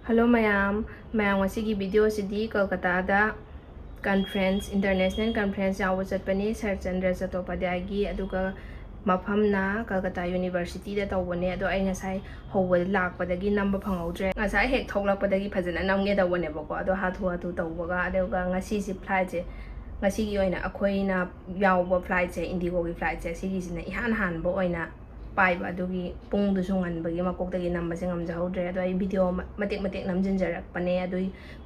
Hello mayam ngasi video sidi Calcutta da conference international conference yawa chatpani Sir Chandra Chattopadhyay gi aduga mafamna Calcutta University da tawbane ado ai ngasai howal lakpadagi number phangawdre ngasai hek thoklakpadagi phajana namge dawne bako ado hathu tawbaga aduga ngasi si flight je ngasi gi oina akhoina yawa flight je indigo gi flight je sigi sina ihan han bo oina पाइबा अदुगी पुंग दुसु ngनबगी मकोक्तगी नंबसे ngamjahudre ado ai video matek namjinjarak pane ado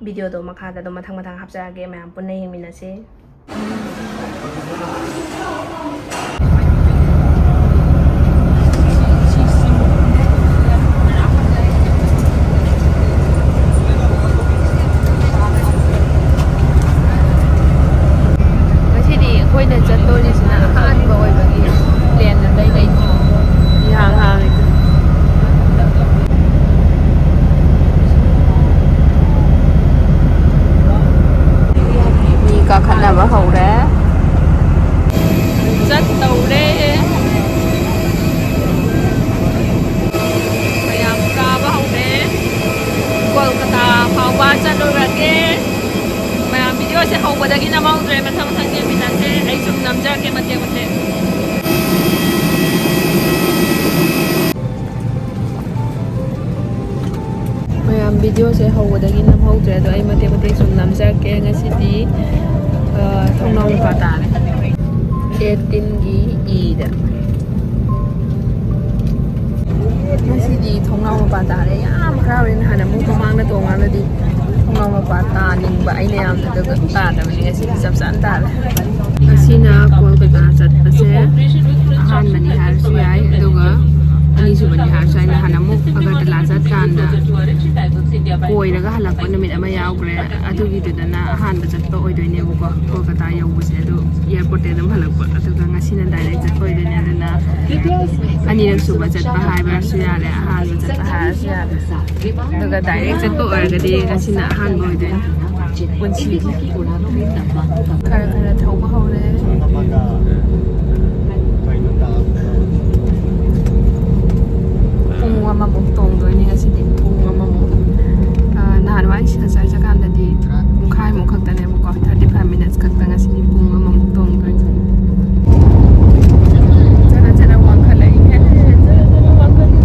video do makhada do mathang hapjage mayam punna yeminase ngasidi khoina chattori sina ahanba oibagi plan na dai khana ba hore rất tàu đấy mayam ka ba hore Calcutta phawa chalurage mayam video se hawbadagi na maudre mathang ge minase ai sum namja ke mate mayam video se hawbadagi na maudre ado ai mate sum namja ke ngasidi thongnong patane 18 gi ida masidi thongnong patare yam khrawin hana mu kamang na tongang na di thongnong pata ningba aina yam da ta da ni asidi sapsan ta asina Calcutta chatpase han mani har su yai aduga ani su bani har sai na hana mu agar la chat kan da koiraga halakpa numit ama yaugre adugi dudana ahanba chatpa oidoine buko Calcutta yaubase adu airport te dam halakpa aduga ngasina direct chatpa oidoine aduna ani rak suba chatpa haiba su yare ahanba chatpa har su yare aduga direct chatpa oiragadi ngasina ahanba oidoine punsi khara thauba hore pung amamuk tongdoine ngasidi pung amamuk nahanwai sasai sakandadi pungkhai muk khaktane buko 35 minutes khakta ngasidi pung amamuk tongdoi jara wangkhalai jara wangkhalai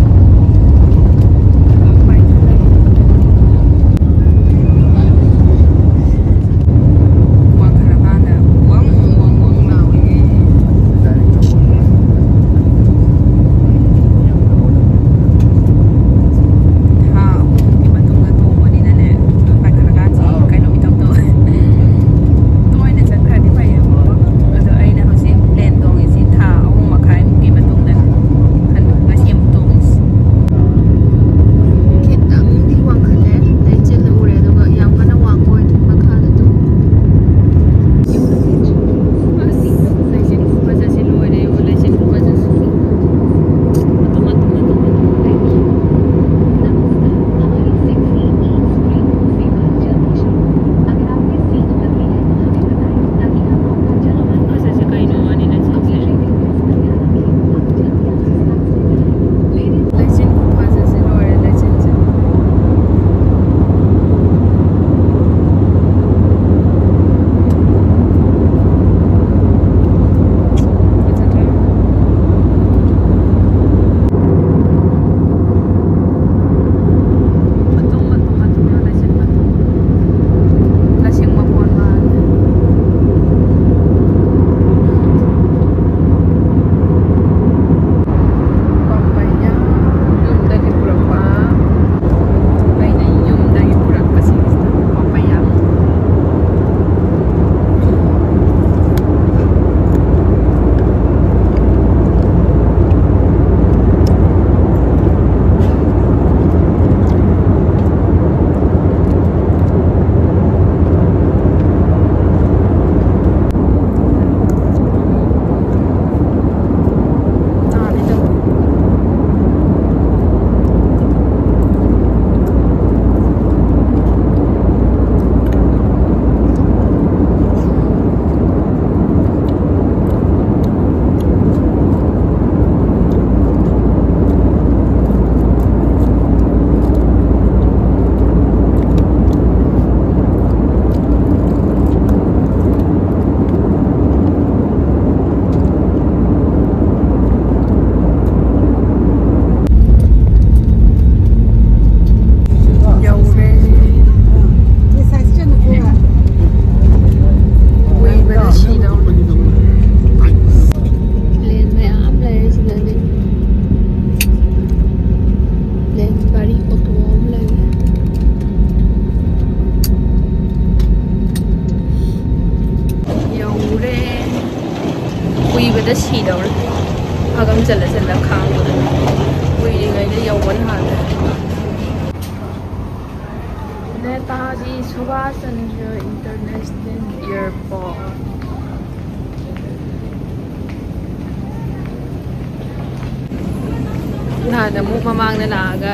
Netaji Subhash Chandra International Airport. Nahana mo mamang na naaga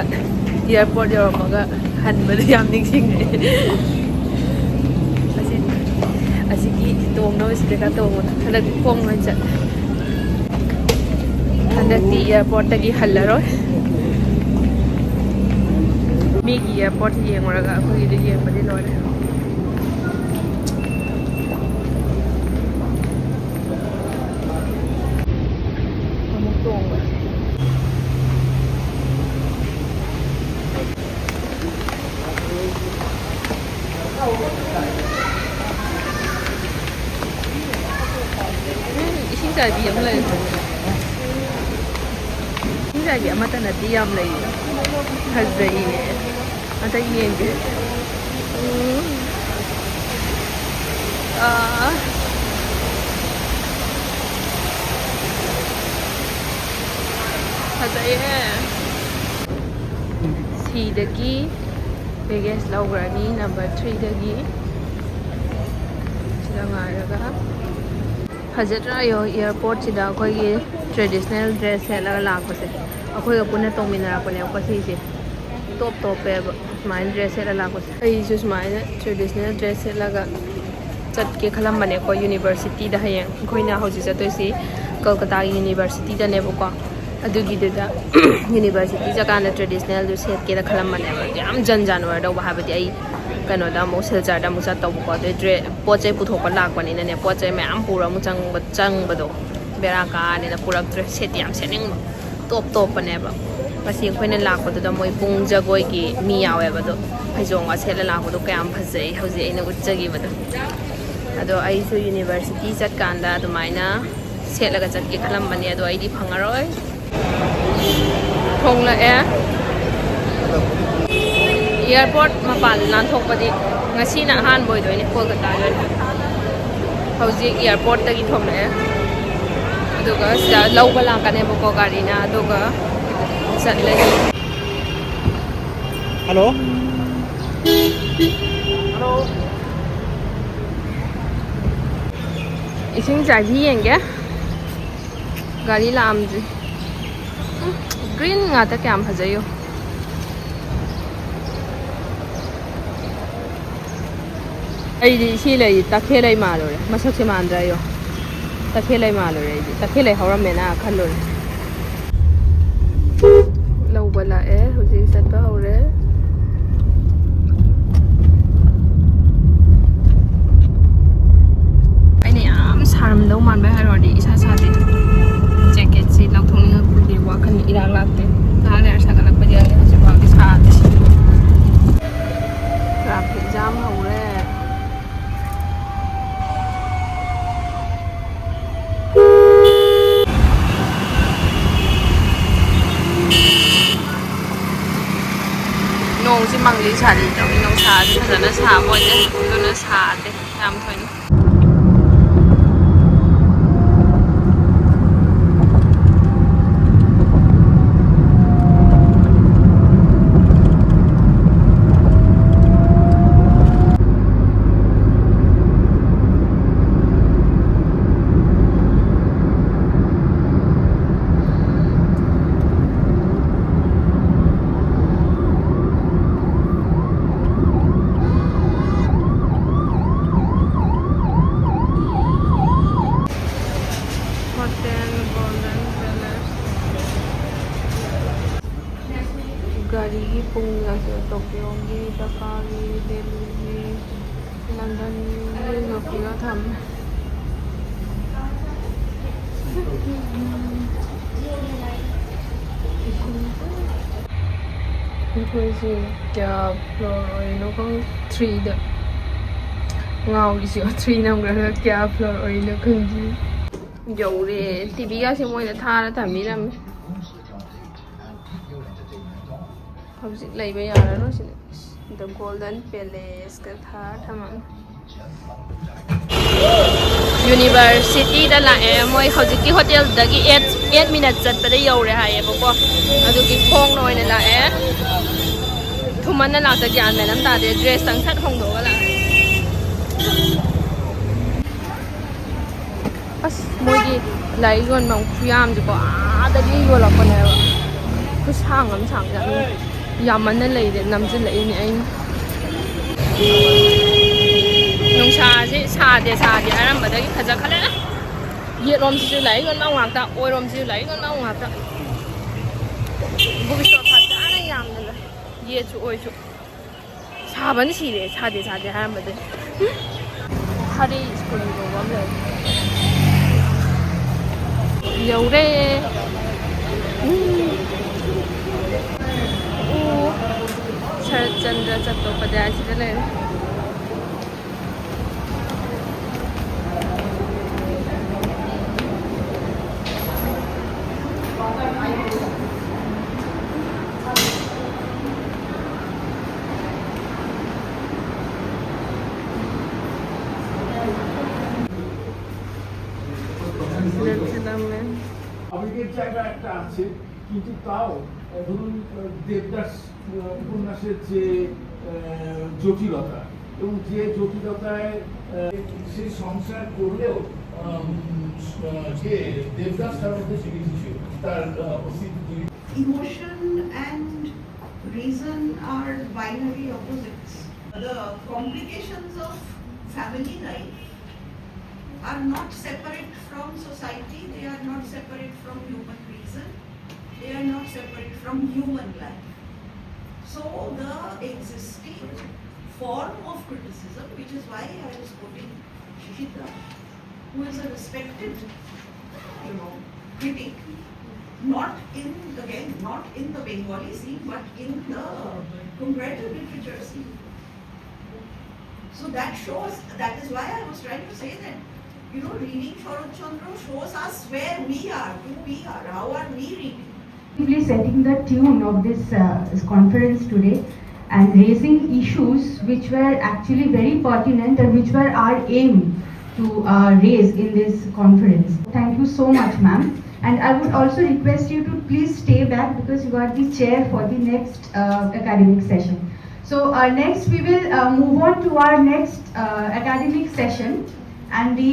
airport yung mga hanbal yung ningsing asiki itong na sila katong halagpong man siya handag di airport tagi halaro Migi airport yung mga ako hindi yung padilon pamutong ba Ising sabi yung lang Ising sabi ang mata na diyam lang yun Hazay Mata yung Hazay Sidagi Biggest Lawrani number 3 dagi Sila nga raga Hazatra yo airport sida akhoi traditional dress selaga lakpase akhoi apuna tongminarapane kasi top pe smile dress sela lakpase ai su smile traditional dress selaga chatke khalambane ko university da hayang khoina hoji jatoisi Calcutta university da ne boko adugi da university jakana traditional du set ke da khalambane yam janwar da habati ai kano da mo siljar da mo sa taw ko de dre pochai puthok pa lak pani ne pochai me am pura mu chang bado bera ka ne na purak dre set yam sening top pa ne ba kasi khoina lak ko da moi pung jagoi ki mi yawe ba do haijong a sela lak ko do kayam phajai hauji aina utjagi ba do ado ai su university chat kanda do maina sela ga chat ki khalam bani ado ai di phangaroi thong la e airport mapal nan thokpadi ngasi na han boy doine Kolkata le hauji airport tagi thomle aduga sta lawba la kane boko gari na aduga chatle hello ising jaji yenge gari la amji green nga ta kyam phajayo ai di si lai takhe lai ma lo re masak se mandra yo takhe lai ma lo re di takhe lai hawra me na khallo lo bala e hoji sat ba hore ai ne am saram do man ba haro di isa sa de jacket si lau thong ni ku di wa khan irak lak te na le sa kalak ba ya ne sa ba ki sa de traffic jam hore nong si mangli sari daw inong sa na sa mo ne do na sa de yam thon gari gi pung la se Tokyo gi Dhaka gi Delhi gi London gi Nokia tham Because kya floor oino kang 3 da ngau gi si 3 nam gra kya floor oino kang ji yore TV ga se moi na thara thami ram hauji laiba yara no si the golden palace ka thar thamam university da la e moi hauji ki hotel dagi 8 minutes chat pa da yore ha e boko adu ki khong noi na la e थुमन लाता ज्ञान में नम तादे dress तंग सट होंदोगा ला अस मोगी लाई योन मा खुयाम जो आदगी योलपनेबा खुसांग अम सांग जा यामन लेदे नमजिन लेनी आई नुंसासे सादे अरंबदगी फजा खले येरोमसिसु लाई योन मा वाक्ता ओरोमसिसु लाई योन मा वाक्ता बुबिस्टो फजाना यामन ले येचु ओइचु साबन सिरे सादे अरंबदे हरी स्कूल को बमले यौरे शरद चंद्र चट्टोपाध्याय से ले আবেগের জায়গা একটা আছে কিন্তু তাও ধরুন দেবদাস উপন্যাসের যে জটিলতা এবং যে জটিলতায় সে সংসার করলেও যে দেবদাস তার মধ্যে কিছু তার অস্তিত্ব Emotion and reason are binary opposites. The complications of family life are not separate from society, they are not separate from human reason, they are not separate from human life. So the existing form of criticism, which is why I was quoting Shishita, who is a respected, critic, not in the Bengali scene, but in the comparative literature scene. So that shows, that is why I was trying to say that, reading Sharat Chandra shows us where we are, who we are, how are we reading. Simply setting the tune of this conference today and raising issues which were actually very pertinent and which were our aim to raise in this conference. Thank you so much, ma'am. And I would also request you to please stay back because you are the chair for the next academic session. So next we will move on to our next academic session, and the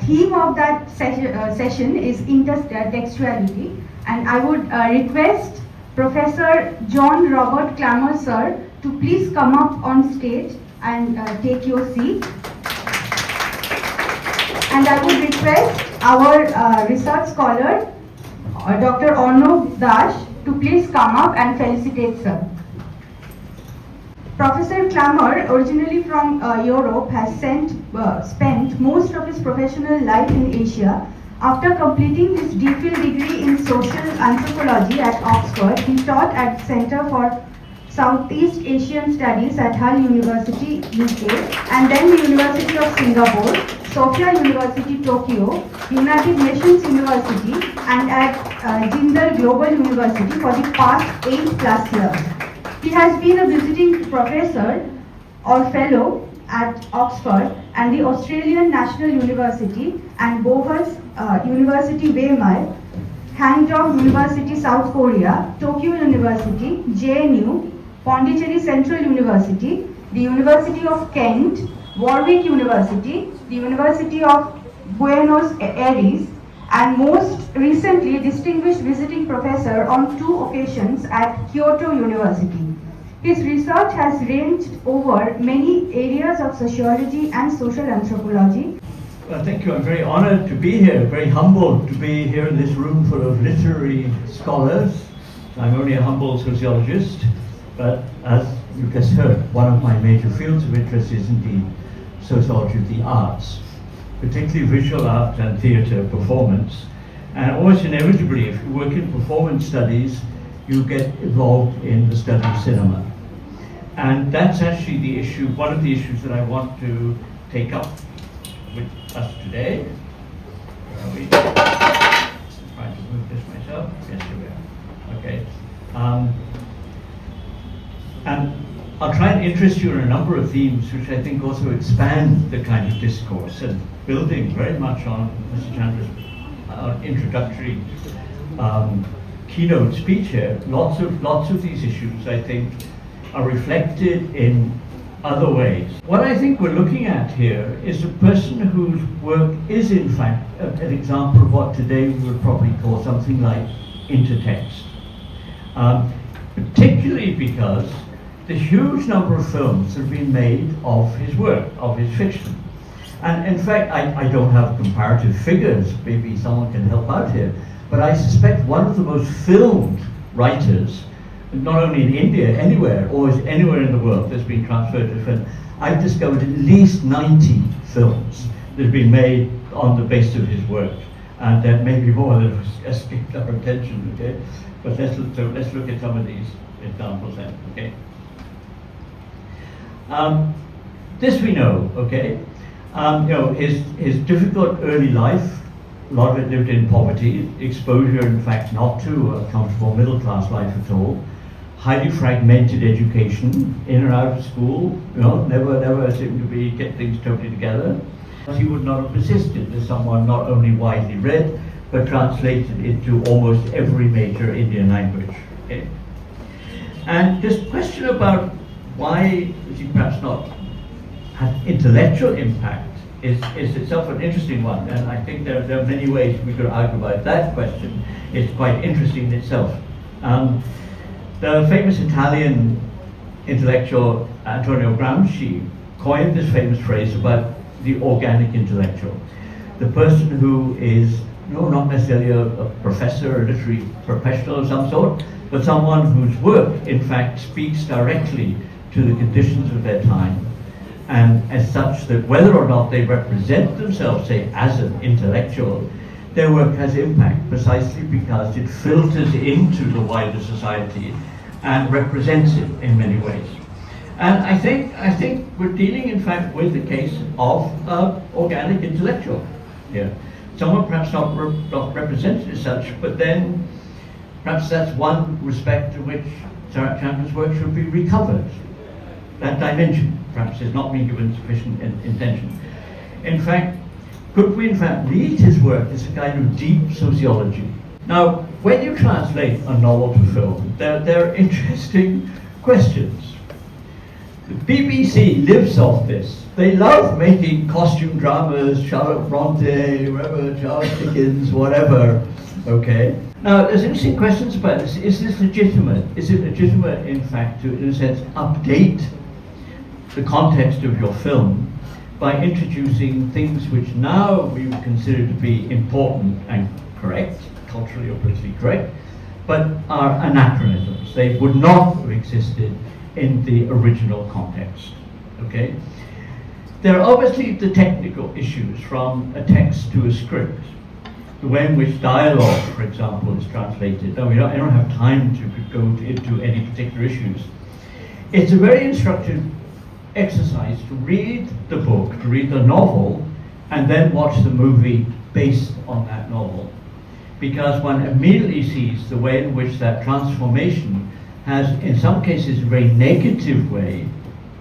theme of that session is intertextuality, and I would request Professor John Robert Clammer sir to please come up on stage and take your seat. And I would request our research scholar Dr. Arnav Dash to please come up and felicitate sir. Professor Clammer, originally from Europe, has spent most of his professional life in Asia. After completing his DPhil degree in social anthropology at Oxford, he taught at Centre for Southeast Asian Studies at Hull University, UK, and then the University of Singapore, Sophia University, Tokyo, United Nations University, and at Jindal Global University for the past 8+ years. He has been a visiting professor or fellow at Oxford and the Australian National University and Bowes University Weimar, Hangzhou University South Korea, Tokyo University, JNU, Pondicherry Central University, the University of Kent, Warwick University, the University of Buenos Aires, and most recently distinguished visiting professor on 2 occasions at Kyoto University. His research has ranged over many areas of sociology and social anthropology. Well, thank you. I'm very honored to be here, very humbled to be here in this room full of literary scholars. I'm only a humble sociologist, but as you just heard, one of my major fields of interest is indeed sociology of the arts, particularly visual art and theatre performance. And almost inevitably, if you work in performance studies, you get involved in the study of cinema. And that's actually the issue, one of the issues that I want to take up with us today. Where are we? Trying to move this myself. Yes, here we are. Okay. And I'll try and interest you in a number of themes which I think also expand the kind of discourse, and building very much on Mr. Chandra's introductory keynote speech here. Lots of these issues, I think, are reflected in other ways. What I think we're looking at here is a person whose work is in fact an example of what today we would probably call something like intertext. Particularly because the huge number of films have been made of his work, of his fiction. And in fact, I don't have comparative figures, maybe someone can help out here, but I suspect one of the most filmed writers, not only in India, anywhere, or anywhere in the world that's been transferred to film, I've discovered at least 90 films that have been made on the basis of his work. And there may be more that have escaped our attention, okay? But let's look at some of these examples then, okay? This we know, okay? His difficult early life, a lot of it lived in poverty, exposure in fact not to a comfortable middle class life at all, highly fragmented education, in and out of school, never seemed to get things totally together. He would not have persisted as someone not only widely read, but translated into almost every major Indian language. Okay? And this question about why is he perhaps not had intellectual impact is itself an interesting one, and I think there are many ways we could argue about that question. It's quite interesting in itself. The famous Italian intellectual Antonio Gramsci coined this famous phrase about the organic intellectual, the person who is not necessarily a professor or literary professional of some sort, but someone whose work in fact speaks directly to the conditions of their time, and as such that whether or not they represent themselves, say, as an intellectual, their work has impact precisely because it filters into the wider society and represents it in many ways. And I think we're dealing in fact with the case of organic intellectual here. Someone perhaps not represented as such, but then perhaps that's one respect to which Tarak Chandra's work should be recovered. That dimension perhaps has not been given sufficient attention. In fact, could we in fact read his work as a kind of deep sociology? Now, when you translate a novel to film, there are interesting questions. The BBC lives off this. They love making costume dramas, Charlotte Bronte, whatever, Charles Dickens, whatever, okay? Now, there's interesting questions about this. Is this legitimate? Is it legitimate, in fact, to, in a sense, update the context of your film by introducing things which now we would consider to be important and correct, culturally or politically correct, but are anachronisms. They would not have existed in the original context, okay? There are obviously the technical issues from a text to a script, the way in which dialogue, for example, is translated. Now, I don't have time to go into any particular issues. It's a very instructive exercise to read the book, to read the novel, and then watch the movie based on that novel. Because one immediately sees the way in which that transformation has, in some cases, a very negative way,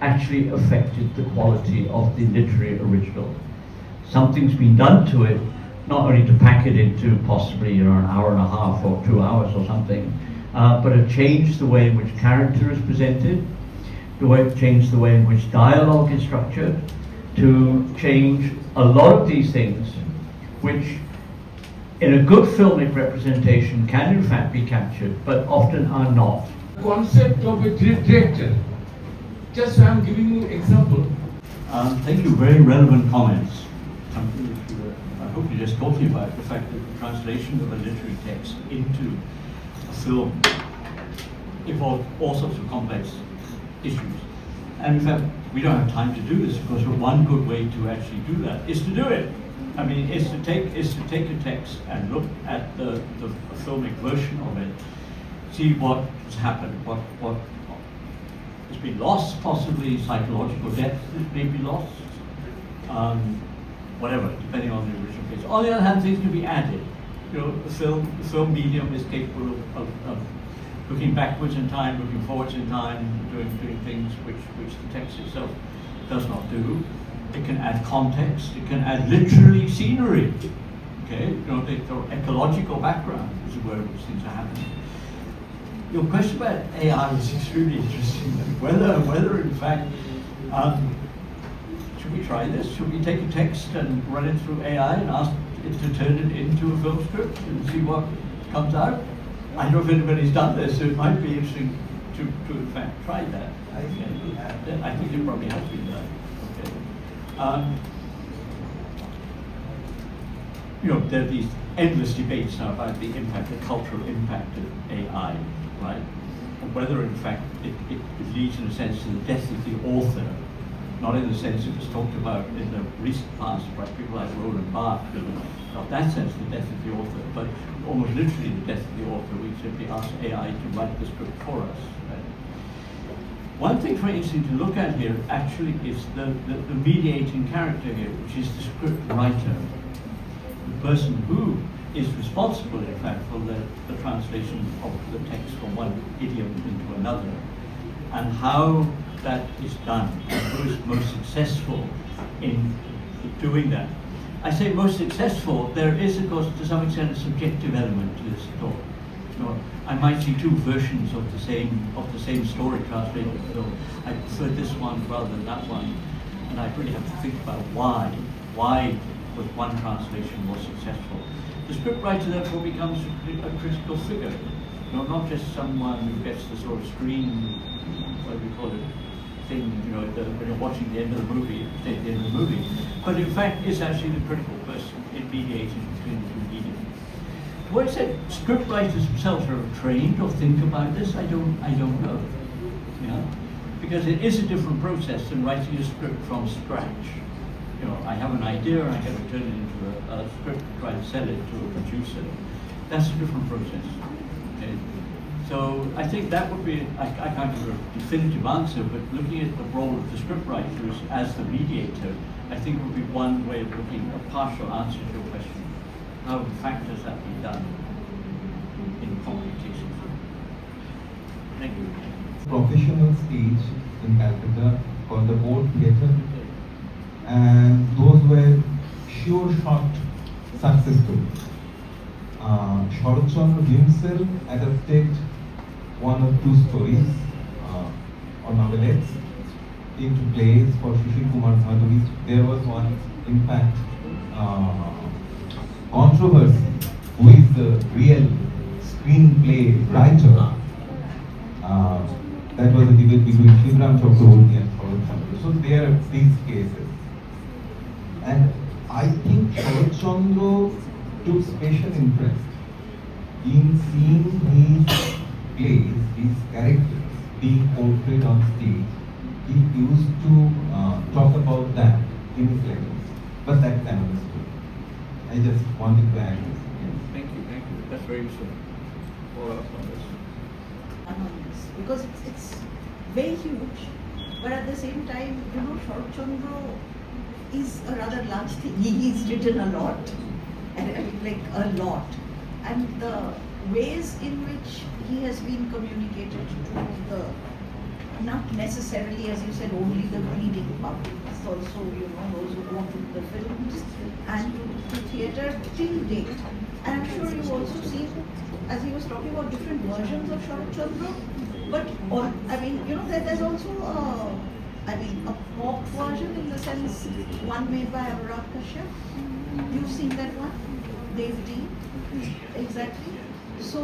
actually affected the quality of the literary original. Something's been done to it, not only to pack it into possibly an hour and a half or 2 hours or something, but it changed the way in which character is presented, changed the way in which dialogue is structured, to change a lot of these things, which in a good filmic representation can in fact be captured, but often are not. Concept of a director. Just I'm giving you example. Thank you, very relevant comments. Something which I hope you're just talking about, the fact that the translation of a literary text into a film involved all sorts of complex issues. And in fact, we don't have time to do this, of course, but one good way to actually do that is to do it. I mean, is to take a text and look at the filmic version of it, see what has happened, what has been lost, possibly psychological depth that may be lost, whatever, depending on the original case. On the other hand, things can be added. The film medium is capable of looking backwards in time, looking forwards in time, doing things which the text itself does not do. It can add context. It can add literally scenery. Okay, the ecological background is a word which seems to happen. your question about AI is extremely interesting. Whether in fact, should we try this? Should we take a text and run it through AI and ask it to turn it into a film script and see what comes out? I don't know if anybody's done this, so it might be interesting to in fact try that. I think it probably has been done. Okay. There are these endless debates now about the impact, the cultural impact of AI, right? And whether in fact it leads in a sense to the death of the author, not in the sense it was talked about in the recent past by people like Roland Barthes, not that sense the death of the author, but almost literally the death of the author. We simply ask AI to write the script for us. Right? One thing very interesting to look at here actually is the mediating character here, which is the script writer. The person who is responsible, in fact, for the translation of the text from one idiom into another, and how that is done, and who is most successful in doing that. I say most successful. There is, of course, to some extent, a subjective element to this talk. I might see two versions of the same story translated. So I prefer this one rather than that one, and I really have to think about why was one translation more successful. The scriptwriter therefore becomes a critical figure, not just someone who gets the sort of screen, what do we call it, thing, when you're watching the end of the movie, the end of the movie, but in fact is actually the critical person in mediating between the two media. To what extent scriptwriters themselves are trained or think about this, I don't know. Because it is a different process than writing a script from scratch. I have an idea and I have to turn it into a script to try to sell it to a producer. That's a different process. Okay? So I think that would be, I can't give a definitive answer, but looking at the role of the scriptwriters as the mediator, I think would be one way of looking, a partial answer to your question. How in fact does that be done in concrete cases? Thank you. Professional stage in Calcutta called the Old Theatre, and those were sure shot successful. Sharat Chandra himself adapted one or two stories or novelettes into plays for Sushil Kumar Bhaduri. There was one, in fact, controversy, who is the real screenplay writer. That was a debate between Shivram Chakraborty and Sharat Chandra. So there are these cases. And I think Sharat Chandra took special interest in seeing his plays, his characters being portrayed on stage. He used to talk about that in his letters. But that's another story. I just wanted to add this. Thank you. That's very useful. Follow up on this. Because it's very huge, but at the same time, Sharat Chandra is a rather large thing. He's written a lot, like a lot, and the ways in which he has been communicated to the, not necessarily, as you said, only the reading public, it's also those who go to the films and to theatre till date. And I'm sure you've also seen, as he was talking about different versions of Sharat Chandra, but there's also a pop version, in the sense one made by Anurag Kashyap. You've seen that one? Dev D. Exactly. So,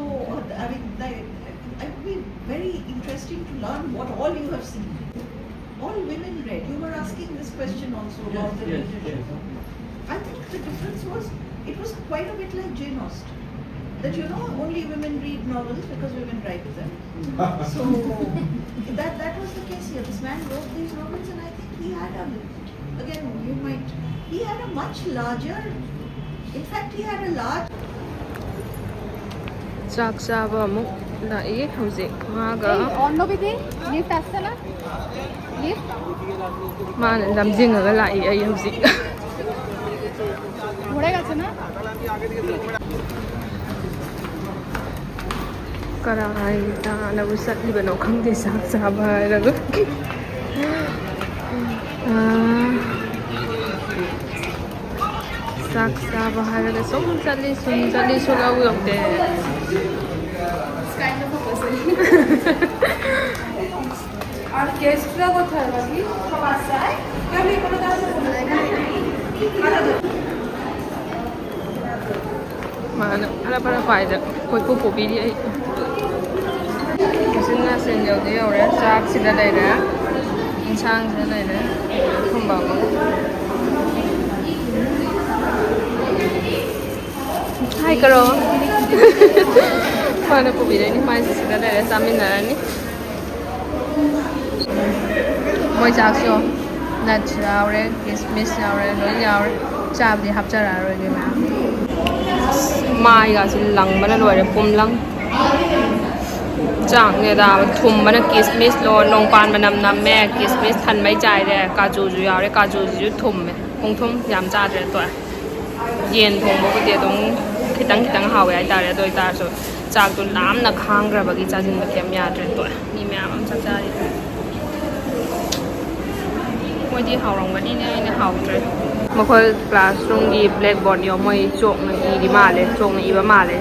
it would be very interesting to learn what all you have seen. All women read. You were asking this question also about the readership. I think the difference was, it was quite a bit like Jane Austen. That only women read novels because women write them. So that was the case here. This man wrote these novels, and I think he had he had a much larger, in fact he had a large. Chak chaba amuk lai hauzik maga lift asala lift man lamjingaga lai ai hauzik ঘুরে গেছে না karai ta na busat li bano khangde sak chaba hairaga sak chaba hairaga som chali sun chali solau yokte kind of a person আর গেস্টরা কোথায় বাকি সব আসছে আমি কোনো কাজ mana ada para paida koi pu pu bi ai sinna sen yo de yo re sak sida dai ra insang sida dai ra khum ba ma hai karo mana pu bi dai ni mai sida dai ra samin na ni moi jak so nat chao re kismis chao re loi chao re cha bi hap cha ra rồi cái mà mai ga sin lang bana loi re pum lang chang ne da thum bana kismis lo nong pan banam nam me kismis than mai chai re kaju ju yaw re kaju ju thum me kong thum yam cha de to yen thong bo de dong khitang hawe ai ta re doi ta so chak tu nam na khang gra ba gi cha jin ba kem ya de to mi me am cha cha ri moi di hao rong ba ni ne hao tre mà khơi classroom đi blackboard nhiều mấy trộn này đi mà lên trộn này mà lên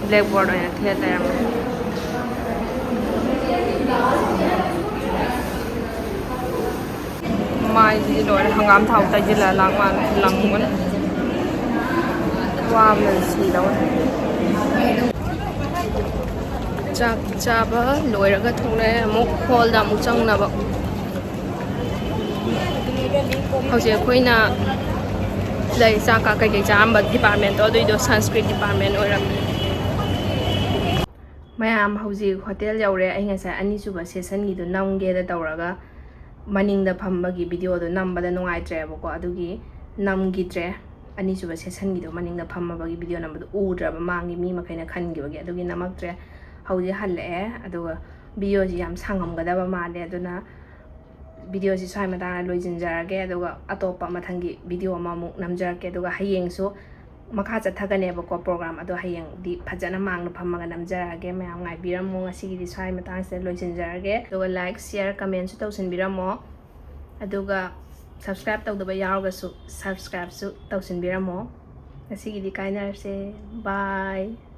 blackboard này thiệt là mai gì rồi hàng ám thầu tay chỉ là lăng mà lăng quá qua mình xì đâu chạp chạp á lối ra cái thùng này một khol đã một trong nào vậy hầu giờ khơi na đây sa cả cái chạm bật department đó đôi Sanskrit department rồi làm mayam hầu giờ hotel giàu rồi anh ngay anh chụp session gì đó nằm ghé đó tàu ra maning da pham bagi video đó nằm bada nung ai tre bako adugi nam gi tre anh chụp session gì đó maning da pham bagi video nằm bada u ra ba mangi mi makai na khan gi bagi adugi namak tre hầu giờ hal le aduga video ji yam sangam gada ba ma le aduna video si swai mata loi jinjarage aduga atopa mathangi video ma mu namjarake aduga hayeng so makha chathagane bako program adu hayeng di phajana mangna phamaga namjarage mayam ngai biramo ngasi gi swai mata se loi jinjarage aduga like share comment su tausin biramo aduga subscribe tawdaba yaroga su subscribe su tausin biramo ngasi gi di kainar se bye